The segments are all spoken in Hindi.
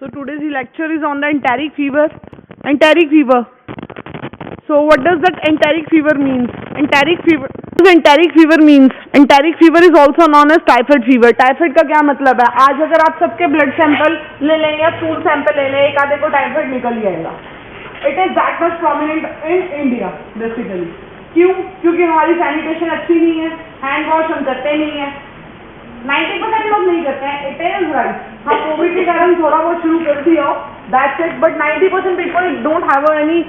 So today's lecture is on the enteric fever. Enteric fever. So what does that enteric fever means? Enteric fever means? Enteric fever is also known as typhoid fever. Typhoid का क्या मतलब है? आज अगर आप सबके ब्लड सैंपल ले लें या स्टूल सैंपल ले लें, एक आधे को टाइफाइड निकल ही आएगा. It is that much prominent in India basically. क्यों? क्योंकि हमारी सैनिटेशन अच्छी नहीं है, हैंड वॉश हम करते नहीं है. 90% लोग नहीं करते हैं. It is right. हाँ, कोविड के कारण थोड़ा बहुत शुरू कर दिया हो, that's it. But 90% people don't have any,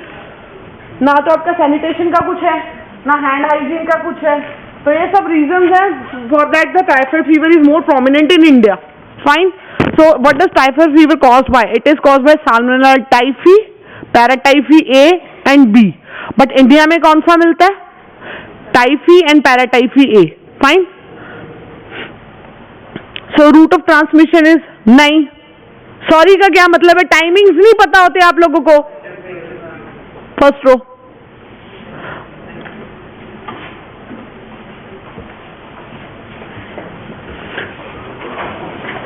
ना तो आपका सैनिटेशन का कुछ है, ना हैंड हाइजीन का कुछ है. तो ये सब रीजंस हैं for that the typhoid fever is more prominent in India. Fine. So what does typhoid fever caused by? It is caused by salmonella typhi, paratyphi A and B. But India में कौन सा मिलता है? Typhi and paratyphi A. Fine. So route of transmission is नहीं. सॉरी का क्या मतलब है? टाइमिंग्स नहीं पता होते आप लोगों को. First row.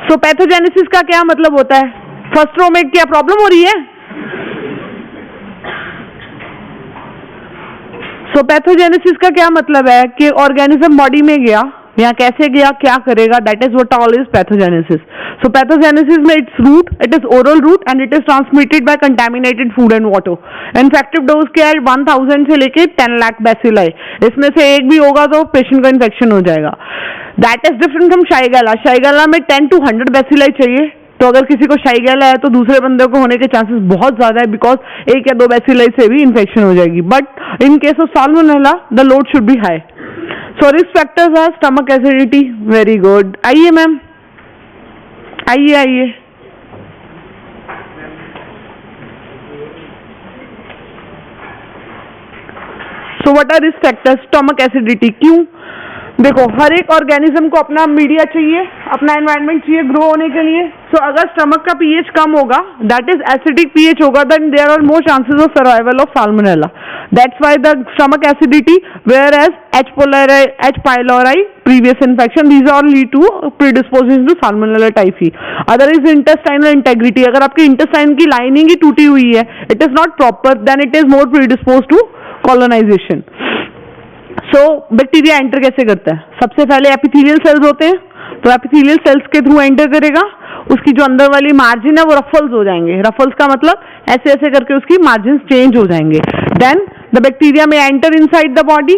सो पैथोजेनेसिस का क्या मतलब होता है? फर्स्ट रो में क्या प्रॉब्लम हो रही है? सो पैथोजेनेसिस का क्या मतलब है कि ऑर्गेनिज्म बॉडी में गया, या कैसे गया, क्या करेगा, that is what all is pathogenesis. So pathogenesis में it's route, it is oral route and it is transmitted by contaminated food and water. Infective dose क्या है? 1000 से लेके 10 लाख बैसिलाई. इसमें से एक भी होगा तो पेशेंट को इन्फेक्शन हो जाएगा. That is different from Shigella. Shigella में 10 to 100 बैसिलाई चाहिए. तो अगर किसी को शाइगेला है तो दूसरे बंदे को होने के चांसेस बहुत ज्यादा है, बिकॉज 1 या 2 बैसिलाई से भी इन्फेक्शन हो जाएगी. But in case of salmonella the load should be high. So risk factors are stomach acidity. Very good. आइए मैम, आइए. So what are risk factors? Stomach acidity. क्यों? देखो, हर एक ऑर्गेनिज्म को अपना मीडिया चाहिए, अपना एनवायरनमेंट चाहिए ग्रो होने के लिए. सो अगर स्टमक का पीएच कम होगा, दैट इज एसिडिक पीएच होगा, then there are more chances of survival of salmonella. That's why the stomach acidity, where as H. pylori, previous infection, these all lead to predisposition to salmonella typhi. Other is intestinal integrity. अगर आपकी इंटेस्टाइन की लाइनिंग ही टूटी हुई है, it is not proper, then it is more predispose to colonisation. So bacteria enter कैसे करता है? सबसे पहले एपिथेलियल सेल्स होते हैं, तो एपिथेलियल सेल्स के थ्रू एंटर करेगा. उसकी जो अंदर वाली मार्जिन है वो रफल्स हो जाएंगे. रफल्स का मतलब ऐसे ऐसे करके उसकी मार्जिन चेंज हो जाएंगे. देन द बैक्टीरिया में एंटर इनसाइड द बॉडी.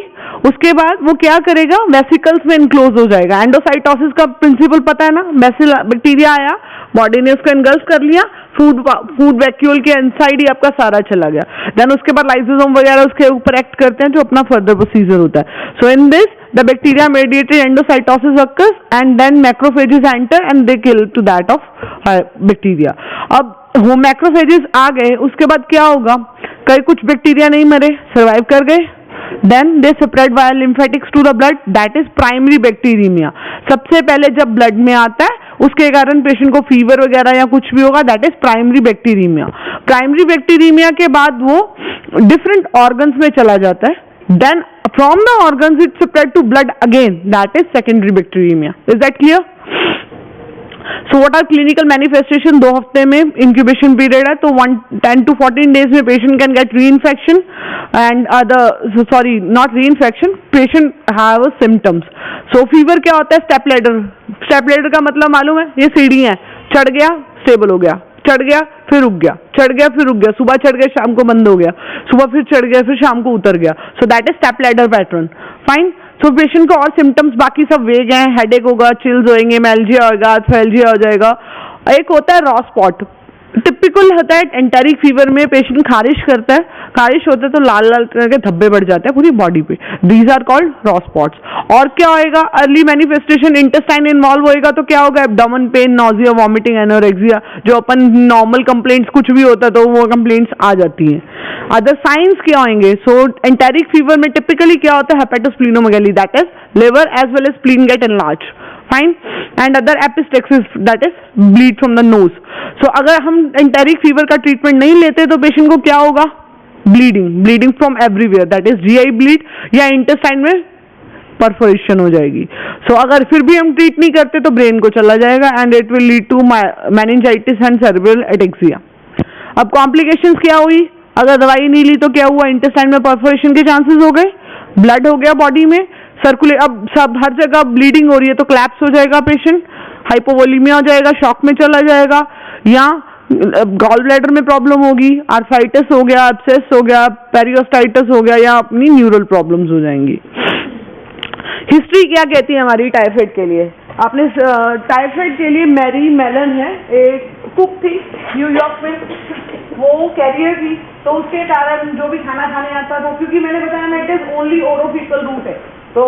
उसके बाद वो क्या करेगा? वेसिकल्स में इनक्लोज हो जाएगा. एंडोसाइटोसिस का प्रिंसिपल पता है ना? बैक्टीरिया आया, बॉडी ने उसको इनगल्फ कर लिया, फूड वैक्यूल के इनसाइड ही आपका सारा चला गया. देन उसके बाद लाइसोसोम वगैरह उसके ऊपर एक्ट करते हैं, जो अपना फर्दर प्रोसीजर होता है. So in this the bacteria mediated endocytosis occurs and then macrophages enter and they kill to that of bacteria. अब वो मैक्रोफेजेस आ गए, उसके बाद क्या होगा? कई कुछ बैक्टीरिया नहीं मरे, सर्वाइव कर गए. Then they spread via lymphatics to the blood. That is primary bacteremia. सबसे पहले जब ब्लड में आता है, उसके कारण पेशेंट को फीवर वगैरह या कुछ भी होगा, दैट इज प्राइमरी बैक्टीरीमिया. प्राइमरी बैक्टीरीमिया के बाद वो डिफरेंट ऑर्गन्स में चला जाता है. Then from the organs it spread to blood again, that is secondary bacteremia. Is that clear? So what are clinical manifestation? 2 हफ्ते में incubation period है, तो 10 to 14 days में patient can get reinfection and not reinfection, patient have symptoms. So fever क्या होता है? step ladder का मतलब मालूम है? ये सीढ़ी है, चढ़ गया स्टेबल हो गया, चढ़ गया फिर रुक गया, चढ़ गया फिर रुक गया, सुबह चढ़ गया शाम को बंद हो गया, सुबह फिर चढ़ गया फिर शाम को उतर गया. So that is step ladder pattern. Fine. So patient को और सिम्टम्स बाकी सब वेग हैं. हेडेक होगा, चिल्स होंगे, मेल्जिया होगा, अर्थेल्जिया हो जाएगा. एक होता है रॉ स्पॉट. टिपिकल होता है एंटेरिक फीवर में पेशेंट खारिश करता है, खारिश होता है तो लाल लाल करके धब्बे बढ़ जाते हैं पूरी बॉडी पे. These are called rose spots. और क्या होएगा? अर्ली मैनिफेस्टेशन, इंटेस्टाइन इन्वॉल्व होएगा तो क्या होगा? Abdomen pain, nausea, vomiting, anorexia, जो अपन नॉर्मल कंप्लेंट्स कुछ भी होता है तो वो कंप्लेंट्स आ जाती हैं. अदर साइंस क्या होंगे? सो एंटेरिक फीवर में टिपिकली क्या होता है? Hepatosplenomegaly, that is liver as well as spleen get enlarge. Fine. And other epistaxis, that is bleed from the nose. So अगर हम एंटेरिक फीवर का ट्रीटमेंट नहीं लेते तो पेशेंट को क्या होगा? Bleeding from everywhere, that is GI bleed, या इंटेस्टाइन में परफोरेशन हो जाएगी। सो अगर फिर भी हम ट्रीट नहीं करते तो ब्रेन को चला जाएगा and it will lead to meningitis and cerebral ataxia. अब कॉम्प्लिकेशंस क्या हुई, अगर दवाई नहीं ली तो क्या हुआ, इंटेस्टाइन में परफोरेशन के चांसेस हो गए, ब्लड हो गया बॉडी में सर्कुलेट, अब सब हर जगह ब्लीडिंग हो रही है तो क्लैप्स हो जाएगा पेशेंट, हाइपोवोलीमिया हो जाएगा, शॉक में चला जाएगा, या गॉल ब्लैडर में प्रॉब्लम होगी, आर्थराइटिस हो गया, एब्सेस हो गया, पेरियोस्टाइटिस हो गया, या अपनी न्यूरल प्रॉब्लम्स हो जाएंगी। हिस्ट्री क्या कहती है हमारी टाइफाइड के लिए, आपने टाइफाइड के लिए मैरी मेलन है, एक कुक थी न्यूयॉर्क में, वो कैरियर थी, तो उसके कारण जो भी खाना खाने आता था, क्योंकि मैंने बताया ना it is only orofaecal route है, तो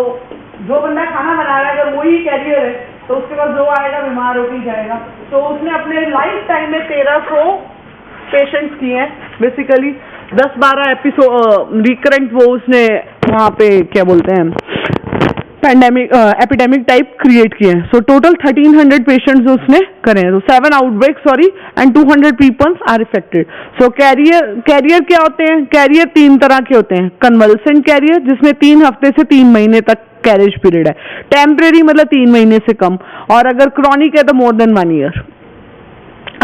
जो बंदा खाना बना रहा है अगर वही कैरियर है तो उसके पास जो आएगा बीमार होकर ही जाएगा। तो उसने अपने लाइफ टाइम में 1300 पेशेंट्स किए हैं, बेसिकली 10-12 एपिसोड रिकरेंट वो उसने वहाँ पे क्या बोलते हैं पैंडेमिक एपिडेमिक टाइप क्रिएट किए हैं। सो टोटल 1300 पेशेंट्स उसने करे हैं, तो 7 outbreak and 200 peoples are affected. So carrier क्या होते हैं, कैरियर 3 तरह के होते हैं, कन्वल्सेंट कैरियर जिसमें 3 हफ्ते से 3 महीने तक कैरेज पीरियड है, टेम्परेरी मतलब 3 महीने से कम, और अगर क्रॉनिक है तो मोर देन 1 ईयर।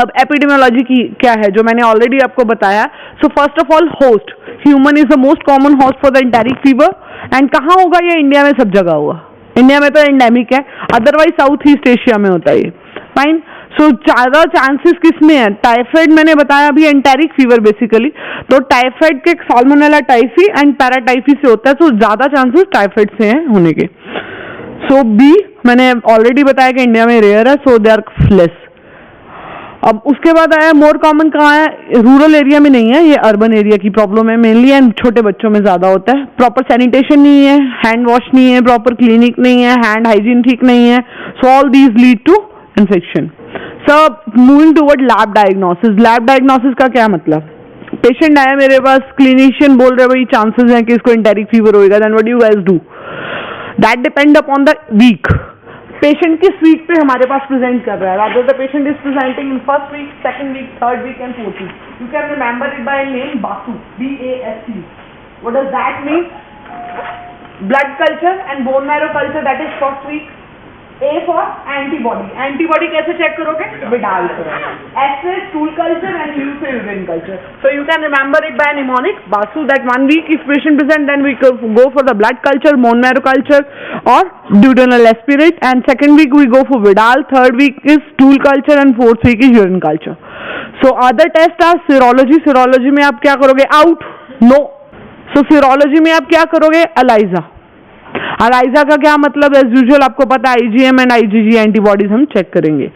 अब एपिडेमियोलॉजी की क्या है जो मैंने ऑलरेडी आपको बताया। So first of all host, human is the most common host for the enteric fever, and कहाँ होगा ये, इंडिया में सब जगह होगा, इंडिया में तो एंडेमिक है, अदरवाइज साउथ ईस्ट एशिया में होता है ये, फाइन। सो ज्यादा चांसेस किस में है, टाइफाइड मैंने बताया अभी एंटेरिक फीवर बेसिकली, तो टाइफाइड के साल्मोनेला टाइफी एंड पैराटाइफी से होता है, तो ज्यादा चांसेस टाइफाइड से हैं होने के। सो बी मैंने ऑलरेडी बताया कि इंडिया में रेयर है, सो दे आर लेस। अब उसके बाद आया मोर कॉमन कहाँ है, रूरल एरिया में नहीं है, ये अर्बन एरिया की प्रॉब्लम है मेनली, एंड छोटे बच्चों में ज्यादा होता है। प्रॉपर सैनिटेशन नहीं है, हैंड वॉश नहीं है, प्रॉपर क्लिनिक नहीं है, हैंड हाइजीन ठीक नहीं है, so all these lead to infection. सब moving toward lab diagnosis. Lab diagnosis का क्या मतलब, पेशेंट आया मेरे पास, क्लिनिशियन बोल रहे भाई चांसेस हैं कि इसको एंटेरिक फीवर होएगा, then what do you guys do, that depend upon the week, patient किस वीक पे हमारे पास प्रेजेंट कर रहा है, rather the patient is presenting in first week, second week, third week and fourth week, you can remember it by name Basu, BASU। What does that mean, blood culture and bone marrow culture, that is first week. A for antibody, antibody कैसे चेक करोगे, विडाल करोगे। S से stool culture and U से urine culture, so you can remember it by mnemonic Basu, that 1 week if patient present then we go for the blood culture, bone marrow culture or duodenal aspirate, and second week we go for Vidal, third week is stool culture and fourth week is urine culture. So other tests are serology, serology में आप क्या करोगे, out, no, so serology में आप क्या करोगे, ELISA। ELISA का क्या मतलब, एज यूजुअल आपको पता है IgM एंड IgG एंटीबॉडीज हम चेक करेंगे।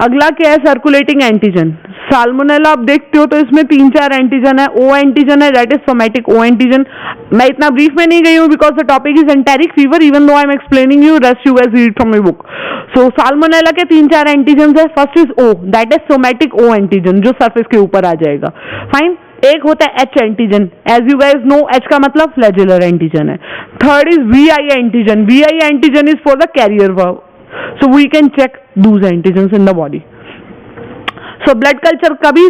अगला क्या है, सर्कुलेटिंग एंटीजन। साल्मोनेला आप देखते हो तो इसमें 3-4 एंटीजन है, O एंटीजन है, that is somatic O antigen. मैं इतना ब्रीफ में नहीं गई हूँ because the topic is enteric fever, even though I am explaining you, rest you guys read from my book. So salmonella के 3-4 एंटीजन है, first is O, that is somatic O antigen जो सरफेस के ऊपर आ जाएगा, फाइन। एक होता है H antigen, as you guys know H का मतलब फ्लैजेलर एंटीजन है। Third is VI antigen, VI antigen is for the carrier verb, so we can check those antigen in the body. So blood culture का भी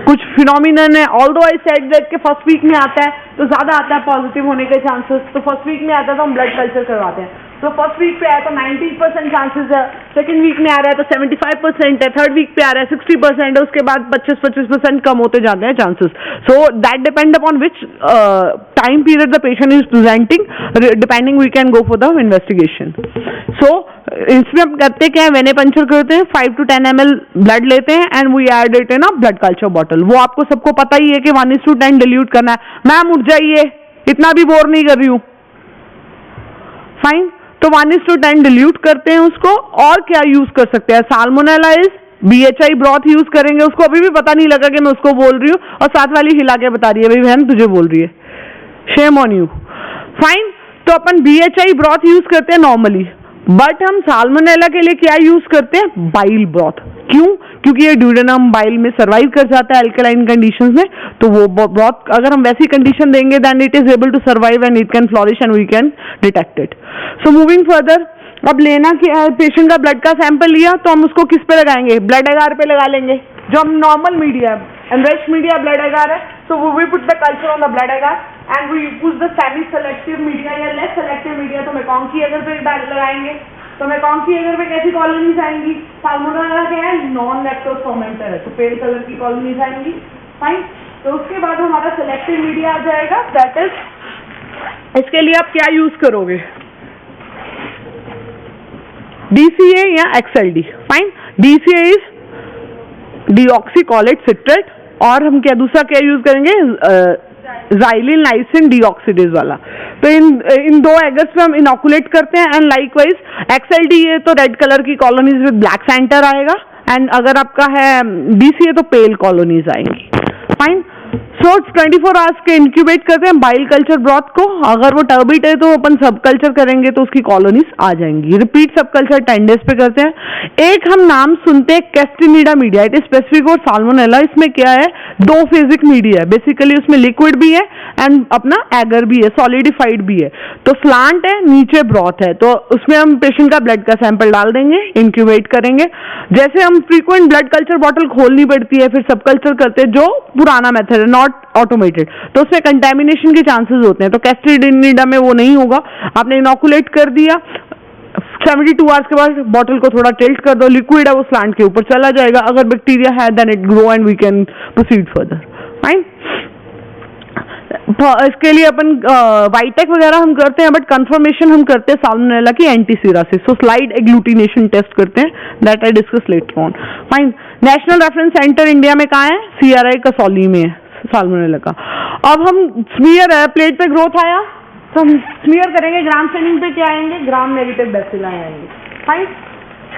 कुछ फिनोमिनन है, ऑल्दो आई सेड दैट के फर्स्ट वीक में आता है तो ज्यादा आता है पॉजिटिव होने के चांसेस, तो फर्स्ट वीक में आता है तो हम ब्लड कल्चर करवाते हैं। तो फर्स्ट वीक पे आया तो 90% चांसेस है, सेकंड वीक में आ रहा है तो 75% है, थर्ड वीक पे आ रहा है 60% है, उसके बाद 25% कम होते जाते हैं chances. So that depend upon which time period the patient is presenting, depending we can go for the investigation. So इसमें हम करते क्या है, वेने पंचर करते हैं, 5 to 10 ml ब्लड लेते हैं and we add it in a blood culture bottle. वो आपको सबको पता ही है कि 1:10 डिल्यूट करना है। मैम उठ जाइए, इतना भी बोर नहीं कर रही हूँ, फाइन। तो 1:10 डिल्यूट करते हैं उसको, और क्या यूज कर सकते हैं, salmonella is BHI broth use करेंगे, उसको अभी भी पता नहीं लगा कि मैं उसको बोल रही हूँ, और साथ वाली हिला के बता रही है भाई बहन तुझे बोल रही है, शेम ऑन यू, फाइन। तो अपन BHI ब्रॉथ यूज करते हैं नॉर्मली, बट हम साल्मोनेला के लिए क्या यूज करते हैं, बाइल ब्रॉथ। क्यों, क्योंकि ये ड्यूडेनम बाइल में सर्वाइव कर जाता है अल्कलाइन कंडीशंस में, तो वो ब्रॉथ अगर हम वैसी कंडीशन देंगे then it is able to survive and it can flourish and we can detect it. So moving further, अब लेना क्या है, पेशेंट का ब्लड का सैंपल लिया तो हम उसको किस पे लगाएंगे, ब्लड एगार पे लगा लेंगे, जो हम नॉर्मल मीडिया है, एनरिच्ड मीडिया ब्लड एगार है, so we put the culture on the blood agar and we use the semi selective media या लेस सेलेक्टिव मीडिया। तो मैकॉन्की अगर पे लगाएंगे तो मैकॉन्की अगर पे कैसी कॉलोनीज आएंगी? साल्मोनेला क्या है? नॉन लैक्टोज फर्मेंटर है, तो पेल कलर की कॉलोनीज आएंगी। फाइन। तो उसके बाद हमारा सेलेक्टिव मीडिया आ जाएगा, दैट इज, इसके लिए आप क्या यूज करोगे? DCA या XLD। Fine. DCA is deoxycholate citrate, और हम क्या दूसरा क्या यूज करेंगे? ज़ाइलिन लाइसिन डीऑक्सीडेज वाला। तो इन दो एगर्स पे हम इनोकुलेट करते हैं। एंड लाइकवाइज XLD है तो रेड कलर की कॉलोनीज विद ब्लैक सेंटर आएगा, एंड अगर आपका है DCA तो पेल कॉलोनीज आएंगी। फाइन। सो 24 आवर्स के इंक्यूबेट करते हैं बाइल कल्चर ब्रॉथ को। अगर वो टर्बिट है तो अपन सब कल्चर करेंगे तो उसकी कॉलोनीज आ जाएंगी। रिपीट सब कल्चर 10 डेज पे करते हैं। एक हम नाम सुनते हैं Castaneda media, it is specific for Salmonella. इसमें क्या है? 2 फेजिक मीडिया है बेसिकली, उसमें लिक्विड भी है एंड अपना एगर भी है, सॉलिडिफाइड भी है। तो स्लांट है, नीचे ब्रॉथ है, तो उसमें हम पेशेंट का ब्लड का सैंपल डाल देंगे, इंक्यूबेट करेंगे। जैसे हम फ्रीक्वेंट ब्लड कल्चर बॉटल खोलनी पड़ती है, फिर सब कल्चर करते हैं, जो पुराना मेथड है, नॉट ऑटोमेटेड, तो उसमें कंटेमिनेशन के चांसेस होते हैं। तो कैस्टिनिडा में वो नहीं होगा। आपने इनोकुलेट कर दिया, 72 आवर्स के बाद बॉटल को थोड़ा टिल्ट कर दो, लिक्विड है वो स्लांट के ऊपर चला जाएगा। अगर बैक्टीरिया है then it grow and we can proceed further. Fine. इसके लिए अपन वाइटेक वगैरह हम करते हैं, बट कंफर्मेशन हम करते हैं साल्मोनेला की एंटीसीरा से। सो स्लाइड एग्लूटिनेशन टेस्ट करते हैं, that I discuss later on. Fine. National reference centre India में कहाँ है? CRI कसौली में है साल्मोनेला का। अब हम स्मीयर है, प्लेट पे ग्रोथ आया तो हम स्मीयर करेंगे, ग्राम स्टेनिंग पे क्या आएंगे? ग्राम नेगेटिव बेसिलाई आएंगे। फाइन।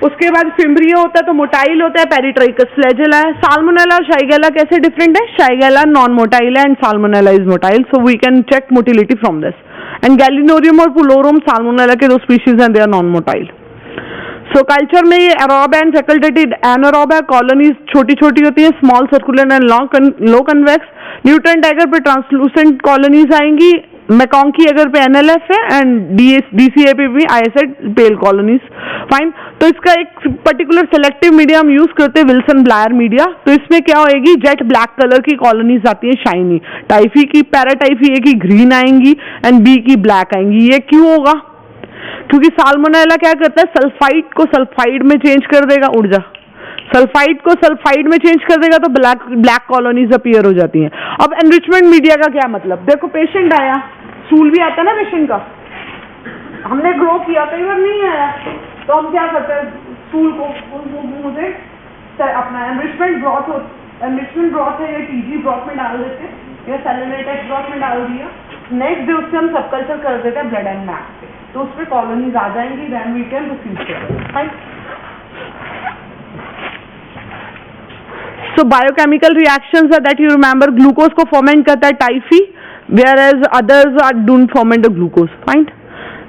उसके बाद फिम्ब्रियो होता है तो मोटाइल होता है, पेरिट्राइकस फ्लैजेला है। साल्मोनेला और शाइगेला कैसे डिफरेंट है? शाइगेला नॉन मोटाइल है and Salmonella is motile, so we can check motility from this. And gallinarum और पुलोरम साल्मोनेला के 2 स्पीशीज हैं, they are non motile. So culture में ये एरोब एंड फैकल्टेटिव एनारोब है, कॉलोनीज छोटी छोटी होती है, small circular and low convex. Nutrient agar पे ट्रांसलूसेंट कॉलोनीज आएंगी। मैकॉन्की अगर पे NLF है एंड DCA पे भी ISA पेल कॉलोनीज। फाइन। तो इसका एक पर्टिकुलर सेलेक्टिव मीडिया हम यूज करते हैं, विल्सन ब्लायर मीडिया। तो इसमें क्या होएगी? जेट ब्लैक कलर की कॉलोनीज आती है, शाइनी। टाइफी की, पैराटाइफी ए की ग्रीन आएंगी एंड B की ब्लैक आएंगी। ये क्यों होगा? क्योंकि साल्मोनेला क्या करता है? सल्फाइड को सल्फाइड में चेंज कर देगा, ऊर्जा सल्फाइड को सल्फाइड में चेंज कर देगा, तो ब्लैक कॉलोनीज अपीयर हो जाती हैं। अब एनरिचमेंट मीडिया का क्या मतलब? देखो पेशेंट आया, स्टूल भी आता है ना पेशेंट का, हमने ग्रो किया, कई बार नहीं आया, तो हम क्या करते हैं? स्टूल को मुझे अपना एनरिचमेंट ब्रॉथ है या TG ब्रॉथ में डाल देते हैं या सेलेनेटेड ब्रॉथ में डाल दिया। नेक्स्ट डे उससे हम सब कल्चर कर देते हैं ब्लड एंड मैप पे, तो उसमें कॉलोनीज आ जाएंगी, then we can proceed. So biochemical reactions are that you remember, glucose को ferment करता है typhi, whereas others are don't ferment the glucose. Fine.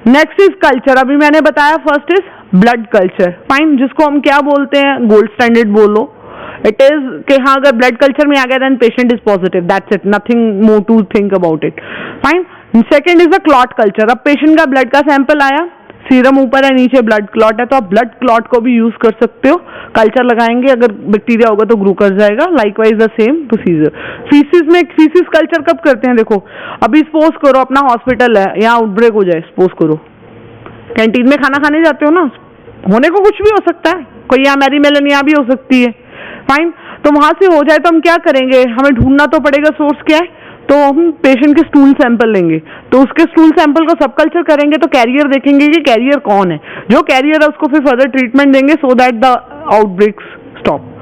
Next is culture. अभी मैंने बताया first is blood culture. Fine. जिसको हम क्या बोलते हैं? गोल्ड स्टैंडर्ड बोलो। It is कि हाँ अगर ब्लड कल्चर में आ गया then patient is positive. That's it. Nothing more to think about it. Fine. Second is the clot culture. अब पेशेंट का ब्लड का सैंपल आया, सीरम ऊपर है, नीचे ब्लड क्लॉट है, तो आप ब्लड क्लॉट को भी यूज कर सकते हो। कल्चर लगाएंगे, अगर बैक्टीरिया होगा तो ग्रो कर जाएगा। Likewise the same procedure. Faeces culture कब करते हैं? देखो अभी सपोज करो अपना हॉस्पिटल है, यहाँ आउटब्रेक हो जाए, सपोज करो कैंटीन में खाना खाने जाते हो ना, होने को कुछ भी हो सकता है, कोई यहाँ मैरी मेलेनिया भी हो सकती है। फाइन। तो वहां से हो जाए तो हम क्या करेंगे? हमें ढूंढना तो पड़ेगा सोर्स क्या है, तो हम पेशेंट के स्टूल सैंपल लेंगे, तो उसके स्टूल सैंपल को सब कल्चर करेंगे, तो कैरियर देखेंगे कि कैरियर कौन है, जो कैरियर है उसको फिर फर्दर ट्रीटमेंट देंगे so that the outbreaks stop.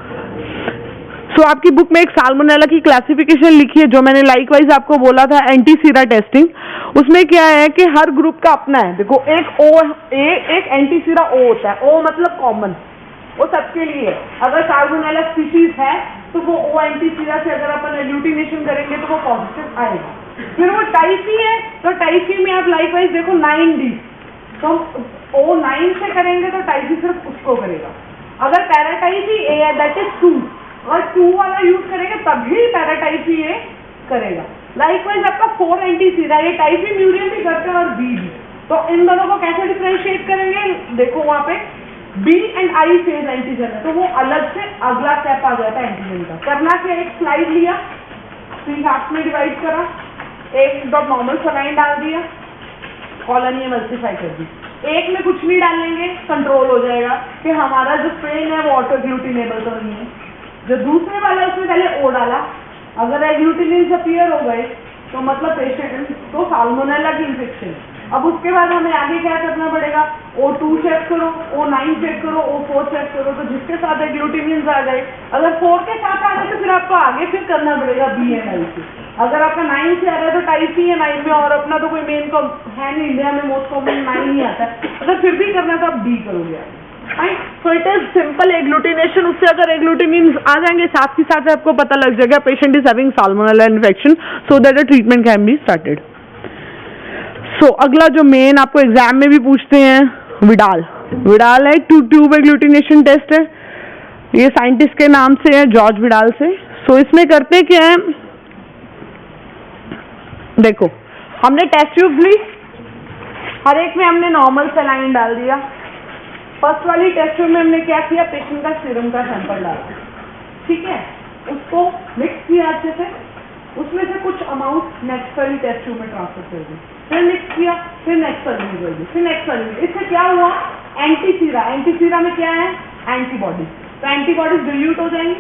So आपकी बुक में एक साल्मोनेला की क्लासिफिकेशन लिखी है, जो मैंने लाइकवाइज आपको बोला था एंटीसीरा टेस्टिंग। उसमें क्या है कि हर ग्रुप का अपना है। देखो एक एक एंटीसीरा O होता है, O मतलब कॉमन, वो सबके लिए। अगर साल्मोनेला स्पीशीज है तो वो O एंटीसीरा से अगर अपन एग्लूटिनेशन करेंगे तो वो पॉजिटिव आएगा। फिर वो टाइफी है तो टाइफी में आप लाइकवाइज देखो 9D, तो O9 से करेंगे तो टाइफी सिर्फ उसको करेगा। अगर पैराटाइफी A है दैट इज 2, अगर 2 वाला यूज करेंगे तभी पैराटाइफी A करेगा। लाइकवाइज आपका 4 एंटीसीरा, ये टाइफी म्यूरियम भी करते हैं और B भी। तो इन दोनों को कैसे डिफरेंशिएट करेंगे? देखो वहां पे B and I phase antigen है, तो वो अलग से अगला स्टेप आ जाता है एंटीजन का। करना क्या? एक स्लाइड लिया, 3 हाफ में डिवाइड करा, 1 ड्रॉप नॉर्मल सलाइन डाल दिया, कॉलोनी एमल्सिफाई कर दी। एक में कुछ नहीं डालेंगे, कंट्रोल हो जाएगा कि हमारा जो स्ट्रेन है वो ऑटो एग्लूटिनेबल तो नहीं है। जो दूसरे वाला है उसमें पहले ओ डाला, अगर एग्लूटिनिन्स अपीयर हो गए तो मतलब पेशेंट तो साल्मोनेला की इन्फेक्शन। अब उसके बाद हमें आगे क्या करना पड़ेगा, O2 चेक करो, O9 चेक करो, O4 चेक करो। तो जिसके साथ एग्लूटिनिन्स आ गए, अगर 4 के साथ आ गए तो फिर आपको आगे फिर करना पड़ेगा BNI से। अगर आपका 9 से आ रहा है तो टाइप सी है 9 में, और अपना तो कोई मेन है नहीं, इंडिया में मोस्ट कॉमन 9 ही आता है। अगर फिर भी करना तो आप D करोगे। सो इट इज सिंपल एग्लूटिनेशन। उससे अगर एग्लूटिनिन्स आ जाएंगे साथ ही साथ आपको पता लग जाएगा patient is having Salmonella infection, so that the treatment can be started. So अगला जो मेन आपको एग्जाम में भी पूछते हैं, विडाल। विडाल है ट्यूब एग्लूटिनेशन टेस्ट है, ये साइंटिस्ट के नाम से है, जॉर्ज विडाल से। सो इसमें करते क्या है, देखो हमने टेस्ट ट्यूब ली, हर एक में हमने नॉर्मल सलाइन डाल दिया। फर्स्ट वाली टेस्ट ट्यूब में हमने क्या किया, पेशेंट का सीरम का सैंपल डाला, ठीक है, उसको मिक्स किया अच्छे से, उसमें से कुछ अमाउंट नेक्स्ट वाली टेस्ट ट्यूब में ट्रांसफर कर दी, फिर मिक्स किया, फिर नेक्स्ट वाली में कर दी, फिर नेक्स्ट वाली में। इससे क्या हुआ, एंटीसीरा। एंटीसीरा में क्या है, एंटीबॉडीज। तो एंटीबॉडीज डिल्यूट हो जाएंगी।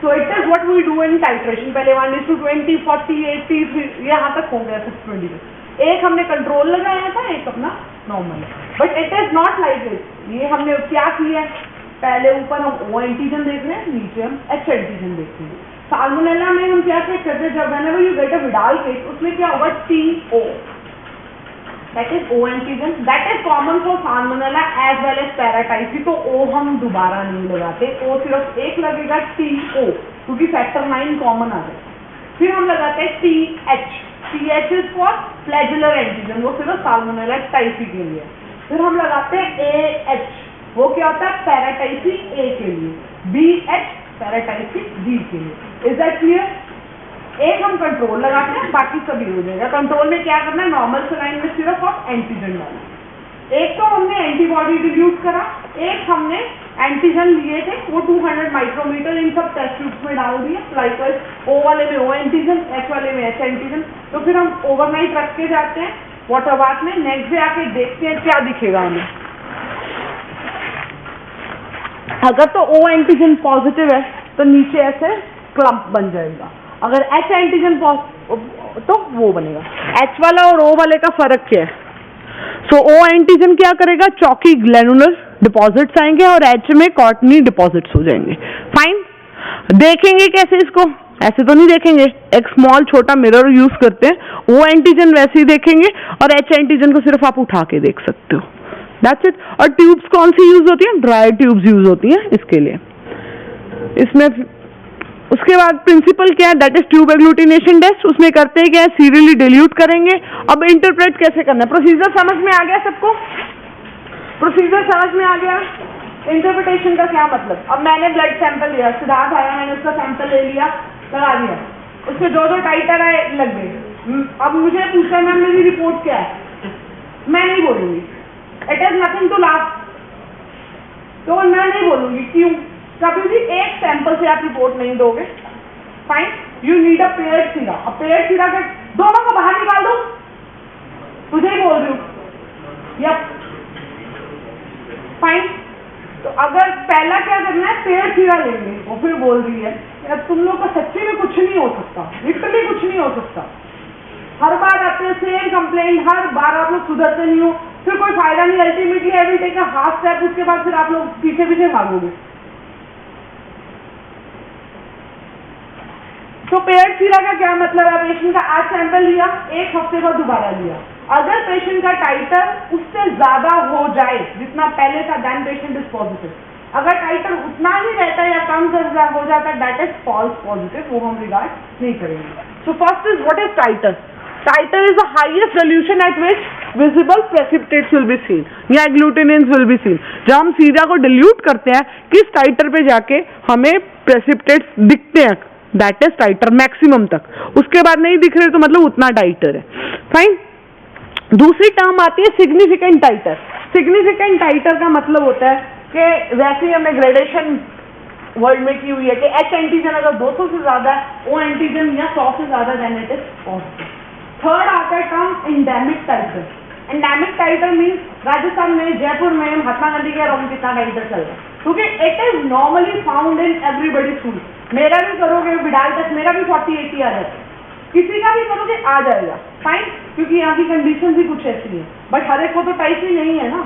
So it is what we do in titration. पहले 1:20, 40, 80, यहाँ तक हो गया 620। एक हमने कंट्रोल लगाया था, एक अपना नॉर्मल है, but it is not like this. ये हमने क्या किया, पहले ऊपर हम O एंटीजन देख रहे हैं, नीचे हम H एंटीजन देख रहे हैं। साल्मोनेला में हम क्या चेक करते हैं, जब whenever you get a Vidal case, उसमें क्या होगा, TO, that is O antigen, that is common for Salmonella as well as Paratyphi। तो O हम दोबारा नहीं लगाते, O सिर्फ एक लगेगा, TO, क्योंकि फैक्टर 9 कॉमन आ जाए। फिर हम लगाते हैं TH। TH is for flagellar antigen, वो सिर्फ साल्मोनेला टाइफी के लिए। फिर हम लगाते हैं AH, वो क्या होता है, पैराटाइफी A के लिए। BH पैराटाइफी B के लिए। Is that clear? एक हम कंट्रोल लगाते हैं, बाकी सभी हो जाएगा। कंट्रोल में क्या करना है, नॉर्मल सलाइन में सिर्फ आप एंटीजन डालना। एक तो हमने एंटीबॉडी डिल्यूट करा, एक हमने एंटीजन लिए थे, वो 200 माइक्रोमीटर इन सब टेस्ट ट्यूब्स में डाल दिया। लाइकवाइज O वाले में O एंटीजन, H वाले में H एंटीजन। तो फिर हम ओवरनाइट रख के जाते हैं वाटर बाथ में, नेक्स्ट डे आके देखते हैं क्या दिखेगा हमें। अगर तो O एंटीजन पॉजिटिव है तो नीचे ऐसे क्लम्प बन जाएगा, अगर H एंटीजन तो वो बनेगा। H वाला और O वाले का फर्क क्या है, सो O एंटीजन क्या करेगा, चौकी ग्लैनुलर डिपॉजिट्स आएंगे और H में कॉटनी डिपॉजिट्स हो जाएंगे। फाइन, देखेंगे कैसे इसको, ऐसे तो नहीं देखेंगे, एक स्मॉल छोटा मिरर यूज करते हैं, O एंटीजन वैसे ही देखेंगे और H एंटीजन को सिर्फ आप उठा के देख सकते हो, दैट्स इट। और ट्यूब्स कौन सी यूज होती हैं, ड्राई ट्यूब्स यूज होती हैं इसके लिए। इसमें उसके बाद प्रिंसिपल क्या है, that is tube agglutination test. उसमें करते हैं क्या है, सीरियली डिल्यूट करेंगे। अब इंटरप्रेट कैसे करना है, प्रोसीजर समझ में आ गया सबको, प्रोसीजर समझ में आ गया। इंटरप्रिटेशन का क्या मतलब, अब मैंने ब्लड सैंपल लिया, सिद्धार्थ आया, मैंने उसका सैंपल ले लिया, लगा दिया, उसके जो टाइटर आए लग गए। अब मुझे पूछा मैम मेरी रिपोर्ट क्या है, मैं नहीं बोलूंगी, it is nothing to laugh, तो मैं नहीं बोलूंगी। क्यों, कभी भी एक सैंपल से आप रिपोर्ट नहीं दोगे। Fine, you need a paired सीरा। अब पेयर्ड सीरा के दोनों को बाहर निकाल दो, तुझे ही बोल रही हूँ, यप फाइन। तो अगर पहला क्या करना है, पेयर्ड सीरा लेंगे, वो फिर बोल रही है यार तुम लोग का सच्ची में कुछ नहीं हो सकता, लिटरली कुछ नहीं हो सकता। हर बार आते हैं सेम कंप्लेंट, हर बार आप लोग सुधरते नहीं हो, फिर कोई फायदा नहीं। Ultimately every take a half step, उसके बाद फिर आप लोग पीछे पीछे भागोगे। तो पेयर्ड सीरा का क्या मतलब है, पेशेंट का आज सैंपल लिया, एक हफ्ते बाद दोबारा लिया, अगर पेशेंट का टाइटर उससे ज्यादा हो जाए जितना पहले था, देन पेशेंट इज पॉजिटिव। अगर टाइटर उतना ही रहता है या कम हो जाता है, दैट इज फॉल्स पॉजिटिव, वो हम रिगार्ड नहीं करेंगे। So first is what is titer. Titer is the highest solution at which visible precipitates will be seen या एग्लूटिनिन्स विल बी सीन। जब हम सीरा को डिल्यूट करते हैं, किस टाइटर पे जाके हमें प्रेसिपिटेट्स दिखते हैं, दैट इज टाइटर मैक्सिमम तक। उसके बाद नहीं दिख रहे तो मतलब उतना टाइटर है। फाइन, दूसरी टर्म आती है सिग्निफिकेंट टाइटर। सिग्निफिकेंट टाइटर का मतलब होता है कि वैसे ही हमने ग्रेडेशन वर्ल्ड में की हुई है कि H एंटीजन अगर 200 से ज्यादा है, O एंटीजन या 100 से ज्यादा, then it is positive. Third आता है term endemic title. Endemic title means Rajasthan में, जयपुर में, महात्मा गांधी के अराउंड कितना टाइटल चल रहा है, क्योंकि it is normally found in everybody school. मेरा भी करोगे विडाल टेस्ट, मेरा भी 40-80 आ जाता है, किसी का भी करोगे आ जाएगा, फाइन, क्योंकि यहाँ की कंडीशन भी कुछ ऐसी है। बट हर एक को तो टाइप ही नहीं है ना,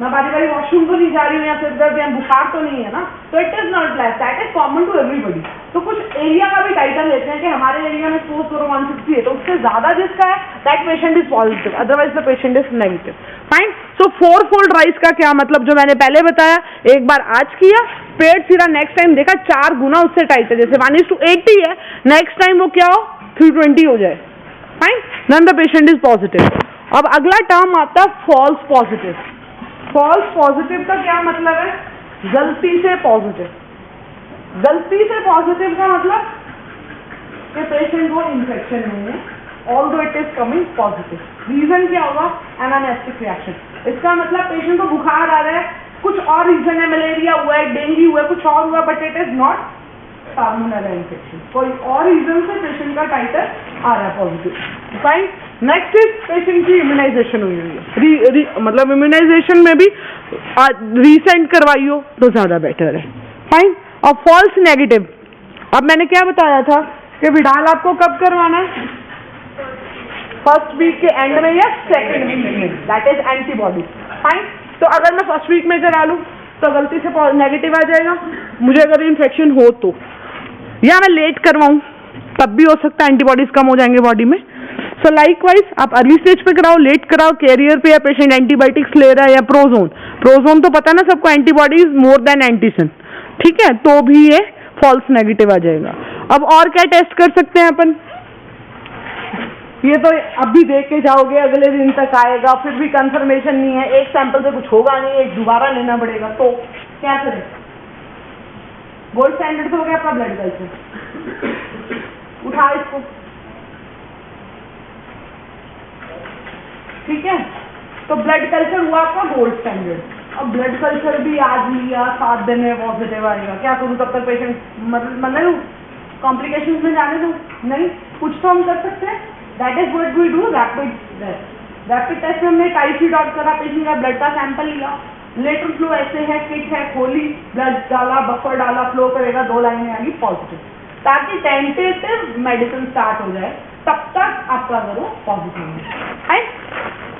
मैं बारी बारी वॉशरूम तो नहीं जा रही हूँ या सिर दर्द या बुखार तो नहीं है ना, तो it is not like that, is common to everybody. तो कुछ एरिया का भी टाइटल लेते हैं कि हमारे एरिया में सपोज करो 160 है, तो उससे ज्यादा जिसका है that patient is positive, otherwise the patient is negative, fine. So 4-fold rise का क्या मतलब, जो मैंने पहले बताया, एक बार आज किया, पेट सीधा नेक्स्ट टाइम देखा 4 गुना उससे टाइट है, जैसे 1:80 है, नेक्स्ट टाइम वो क्या हो 320 हो जाए, fine, then the patient is positive. अब अगला टर्म आता है फॉल्स पॉजिटिव। फॉल्स पॉजिटिव का क्या मतलब है, गलती से पॉजिटिव। गलती से पॉजिटिव का मतलब कि पेशेंट को इन्फेक्शन नहीं है, although it is coming positive. Reason क्या होगा, एनाफिलैक्टिक रिएक्शन। इसका मतलब पेशेंट को बुखार आ रहा है, कुछ और रीजन है, मलेरिया हुआ है, डेंगू हुआ है, कुछ और हुआ, but it is not salmonella infection, कोई और रीजन से पेशेंट का टाइटर आ रहा है positive, fine. Next is patient की इम्यूनाइजेशन हुई है, मतलब इम्यूनाइजेशन में भी रिसेंट करवाई हो तो ज्यादा बेटर है, फाइन। और फॉल्स नेगेटिव, अब मैंने क्या बताया था कि विडाल आपको कब करवाना है, फर्स्ट वीक के एंड में या सेकेंड वीक में, दैट इज एंटीबॉडी, फाइन। तो अगर मैं फर्स्ट वीक में करा लूँ तो गलती से नेगेटिव आ जाएगा, मुझे अगर इन्फेक्शन हो तो, या मैं लेट करवाऊँ तब भी हो सकता है, एंटीबॉडीज कम हो जाएंगे बॉडी में। सो लाइकवाइज आप अर्ली स्टेज पे कराओ, लेट कराओ, कैरियर पे, या पेशेंट एंटीबायोटिक्स ले रहा है या प्रोजोन तो पता ना सबको, एंटीबॉडीज मोर देन एंटीसन, ठीक है, तो भी ये फॉल्स नेगेटिव आ जाएगा। अब और क्या टेस्ट कर सकते हैं अपन, ये तो अभी देख के जाओगे, अगले दिन तक आएगा, फिर भी कंफर्मेशन नहीं है, एक सैंपल से कुछ होगा नहीं, एक दोबारा लेना पड़ेगा, तो क्या करें, गोल्ड स्टैंडर्ड तो हो गया आपका ब्लड कल्चर, उठा इसको, ठीक है, तो ब्लड कल्चर हुआ आपका गोल्ड स्टैंडर्ड। अब ब्लड कल्चर भी आज लिया, 7 दिन में पॉजिटिव आएगा, क्या करूँ, तब तक पेशेंट मतलब कॉम्प्लिकेशंस में जाने दूँ, नहीं, कुछ तो हम कर सकते हैं, that is what we do, rapid test. Rapid test में हमने टाइफी डॉट करा, पेशेंट का ब्लड का सैंपल लिया, लेटर फ्लो ऐसे है, किट है, खोली, ब्लड डाला, बफर डाला, फ्लो करेगा, 2 लाइनें आएगी पॉजिटिव, ताकि टेंटेटिव मेडिसिन स्टार्ट हो जाए, तब तक आपका करो पॉजिटिव है।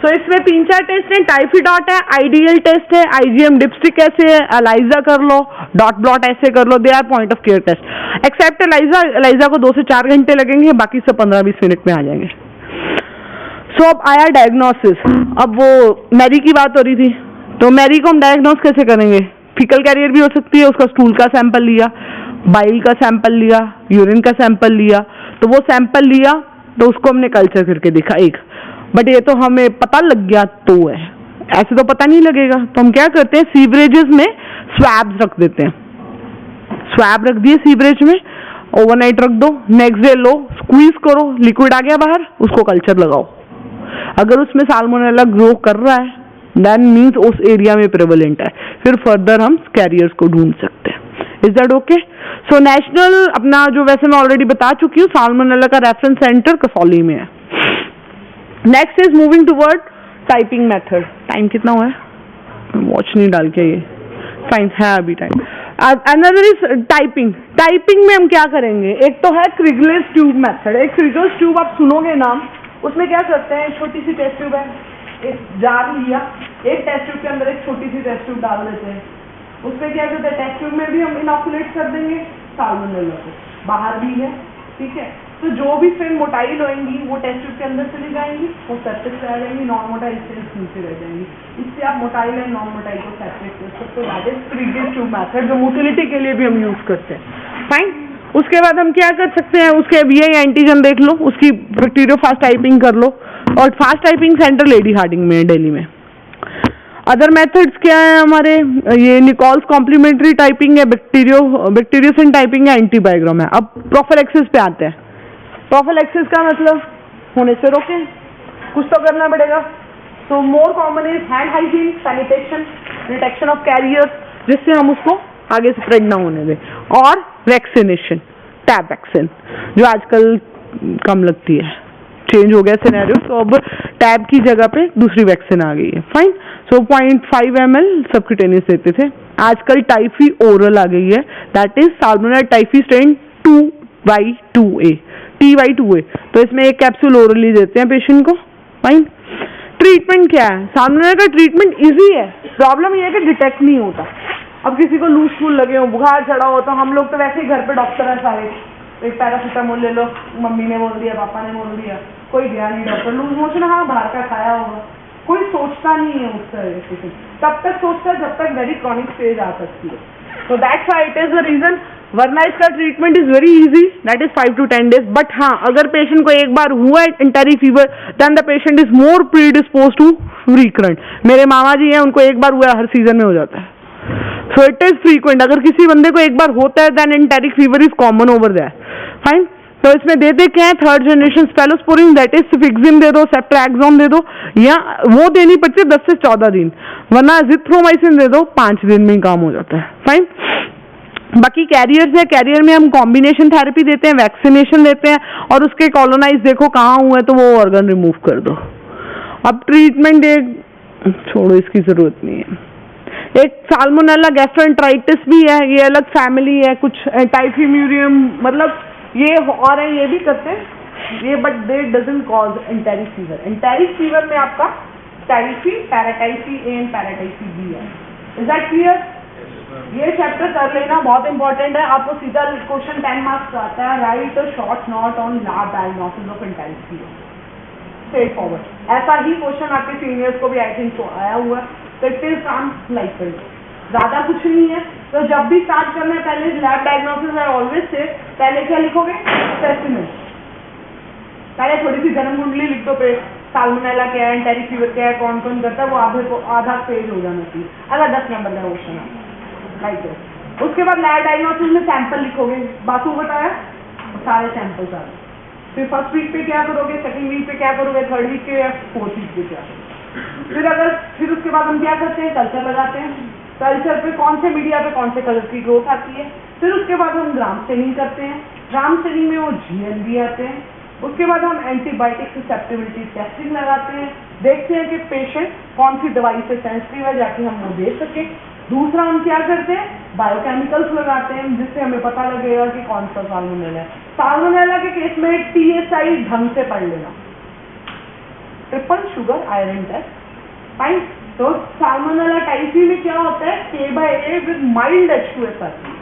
सो इसमें 3-4 टेस्ट हैं, टाइफी डॉट है, आइडियल टेस्ट है, IgM डिप्स्टिक ऐसे है, एलाइजा कर लो, डॉट ब्लॉट ऐसे कर लो, they are point of care test. Except ELISA को 2 से 4 घंटे लगेंगे, बाकी सब 15-20 मिनट में आ जाएंगे। सो अब आया डायग्नोसिस, अब वो मैरी की बात हो रही थी, तो मैरी को हम डायग्नोस कैसे करेंगे, फीकल कैरियर भी हो सकती है, उसका स्टूल का सैंपल लिया, बाइल का सैंपल लिया, यूरिन का सैंपल लिया, तो वो सैंपल लिया तो उसको हमने कल्चर करके देखा एक, बट ये तो हमें पता लग गया तो है, ऐसे तो पता नहीं लगेगा, तो हम क्या करते हैं, सीवरेजेस में स्वैब्स रख देते हैं, स्वैब रख दिए सीवरेज में, ओवरनाइट रख दो, नेक्स्ट डे लो, स्क्वीज करो, लिक्विड आ गया बाहर, उसको कल्चर लगाओ, अगर उसमें साल्मोनेला ग्रो कर रहा है देन मीन्स उस एरिया में प्रेवलेंट है, फिर फर्दर हम कैरियर्स को ढूंढ सकते हैं। Is that okay? So national अपना जो वैसे मैं ऑलरेडी बता चुकी हूँ, साल्मोनेला का रेफरेंस सेंटर कसौली में है। Next is moving toward typing method. Time कितना हुआ है, वॉच नहीं डाल के, ये फाइन है अभी time. Another is typing. Typing में हम क्या करेंगे, एक तो है क्रिगलेस ट्यूब मेथड। एक क्रिगलेस ट्यूब आप सुनोगे नाम, उसमें क्या करते हैं, छोटी सी टेस्ट ट्यूब है, एक जार लिया, एक टेस्ट ट्यूब के अंदर एक छोटी सी टेस्ट ट्यूब डाल देते हैं, उसमें क्या करते हैं, टेस्ट ट्यूब में भी हम इनॉकुलेट कर देंगे साल्मोनेला को, बाहर भी है, ठीक है, तो जो भी फिर मोटाइल होएंगी वो टेस्ट ट्यूब के अंदर चली जाएंगी, वो सेपरेट रह जाएंगी, नॉन मोटाइल सेल्स नीचे रह जाएंगी। इससे आप मोटाइल एंड नॉन मोटाइल को सेपरेट कर सकते हो। दैट इज क्रिगलेस ट्यूब मेथड, जो मोटिलिटी के लिए भी हम यूज करते हैं। फाइन। उसके बाद हम क्या कर सकते हैं, उसके VI एंटीजन देख लो, उसकी बैक्टीरियोफाज टाइपिंग कर लो, और fast typing centre Lady Hardinge में है दिल्ली में। अदर मेथड्स क्या है हमारे, ये निकोल्स कॉम्प्लीमेंट्री टाइपिंग है, बैक्टीरियोसिन टाइपिंग है, एंटीबायोग्राम है। अब प्रोफिलैक्सिस पे आते हैं। प्रोफिलैक्सिस का मतलब होने से रोकें, कुछ तो करना पड़ेगा। So more common is hand hygiene, sanitation, detection of carrier, जिससे हम उसको आगे स्प्रेड ना होने दें, और वैक्सीनेशन, टैब वैक्सीन जो आजकल कम लगती है, चेंज हो गया सिनेरियो, तो अब टैब की जगह पे दूसरी वैक्सीन आ गई है। फाइन। सो 0.5 ml सबक्यूटेनियस देते थे, आजकल टाइफी ओरल आ गई है, that is salmonella typhi strain 2/2A TY2A। तो इसमें एक कैप्सूल ओरली देते हैं पेशेंट को। फाइन। ट्रीटमेंट क्या है? साल्मोनेला का ट्रीटमेंट इजी है, प्रॉब्लम ये है कि डिटेक्ट नहीं होता। अब किसी को लूज फूल लगे हो, बुखार चढ़ा हो, तो हम लोग तो वैसे ही घर पे डॉक्टर है सारे, एक पैरासीटामोल ले लो, मम्मी ने बोल दिया, पापा ने बोल दिया, कोई गया नहीं डॉक्टर। लूज मोशन, हाँ बाहर का खाया होगा, कोई सोचता नहीं है उस तरह से, तब तक सोचता है जब तक वेरी क्रॉनिक स्टेज आ सकती है। तो that's why it is the reason, वरना इसका treatment is very easy, that is 5 to 10 days। But हाँ, अगर पेशेंट को एक बार हुआ है enteric fever, then the patient is more predispose to recurrent. मेरे मामा जी हैं, उनको एक बार हुआ, हर सीजन में हो जाता है। सो इट इज फ्रीक्वेंट, अगर किसी बंदे को एक बार होता है then enteric fever is common over there. Fine. तो इसमें देते क्या है, 3rd generation cephalosporin, that is cefixime दे दो, सेप्ट्राक्सोन दे दो, या वो देनी पड़ती है 10 से 14 दिन, वरना एजिथ्रोमाइसिन दे दो, 5 दिन में ही काम हो जाता है। फाइन। बाकी कैरियर्स है, कैरियर में हम कॉम्बिनेशन थेरेपी देते हैं, वैक्सीनेशन देते हैं, और उसके कॉलोनाइज देखो कहाँ हुआ है तो वो ऑर्गन रिमूव कर दो। अब ट्रीटमेंट एक छोड़ो, इसकी जरूरत नहीं है। एक साल्मोनेला गैस्ट्रोएंटेराइटिस भी है, ये अलग फैमिली है, कुछ टाइफीम्यूरियम, मतलब ये और है, ये भी करते हैं ये, but they doesn't cause enteric fever. Enteric fever में आपका Typhi, paratyphi A and paratyphi B है। Is that clear? ये चैप्टर कर लेना, बहुत इंपॉर्टेंट है। आपको सीधा क्वेश्चन 10 मार्क्स आता है, right a short note on lab diagnosis of enteric fever, straight forward. ऐसा ही क्वेश्चन आपके सीनियर्स को भी आई थिंक आया हुआ है, तो इट इज काम लाइक करिए, ज्यादा कुछ नहीं है। तो जब भी स्टार्ट करना है, पहले लैब डायग्नोसिस है ऑलवेज से, पहले क्या लिखोगे? स्पेसिमेन। पहले थोड़ी सी जन्म कुंडली लिख दो, पे साल्मोनेला क्या है, एंटेरिक फीवर क्या है, कौन कौन करता है, वो आधा पेज हो जाना चाहिए। अगर 10 नंबर का क्वेश्चन है लाइक है। उसके बाद लैब डायग्नोसिस में सैंपल लिखोगे, बाकी बताया सारे सैंपल्स आ गए। फिर फर्स्ट वीक पे क्या करोगे, सेकंड वीक पे क्या करोगे, थर्ड वीक पे या फोर्थ वीक पे क्या करोगे। फिर उसके बाद हम क्या करते हैं, कल्चर लगाते हैं। कल्चर पे कौन से मीडिया पे कौन से कलर की ग्रोथ आती है। फिर उसके बाद हम ग्राम स्टेनिंग करते हैं, ग्राम स्टेनिंग में वो GNV आते हैं। उसके बाद हम एंटीबायोटिक ससेप्टिबिलिटी टेस्टिंग लगाते हैं, देखते हैं कि पेशेंट कौन सी दवाई से सेंसिटिव है, जाके हम वो दे सके। दूसरा हम क्या करते हैं, बायोकेमिकल्स लगाते हैं, जिससे हमें पता लगेगा कि कौन सा साल्मोनेला है। साल्मोनेला के केस में TSI ढंग से पढ़ लेना, triple sugar iron test. Fine. तो साल्मोनेला टाइफी में क्या होता है, K/A विद माइल्ड H2S आती है।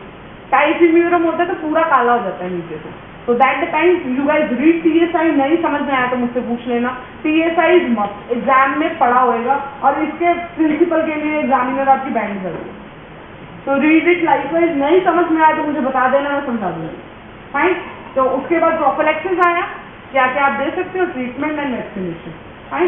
टाइफीम्यूरम होता है तो पूरा काला हो जाता है नीचे से। तो that the time you guys read TSI, नहीं समझ में आया तो मुझसे पूछ लेना। TSI इज मस्ट, एग्जाम में पढ़ा होएगा, और इसके प्रिंसिपल के लिए एग्जामिनर आपकी बैंड कर देगा। तो रीड इट लाइकवाइज, नहीं समझ में आया तो मुझे बता देना, मैं समझा दूंगी। फाइन। तो उसके बाद प्रोफिलैक्सिस आया, क्या क्या आप दे सकते हो, ट्रीटमेंट एंड वैक्सीनेशन। फाइन।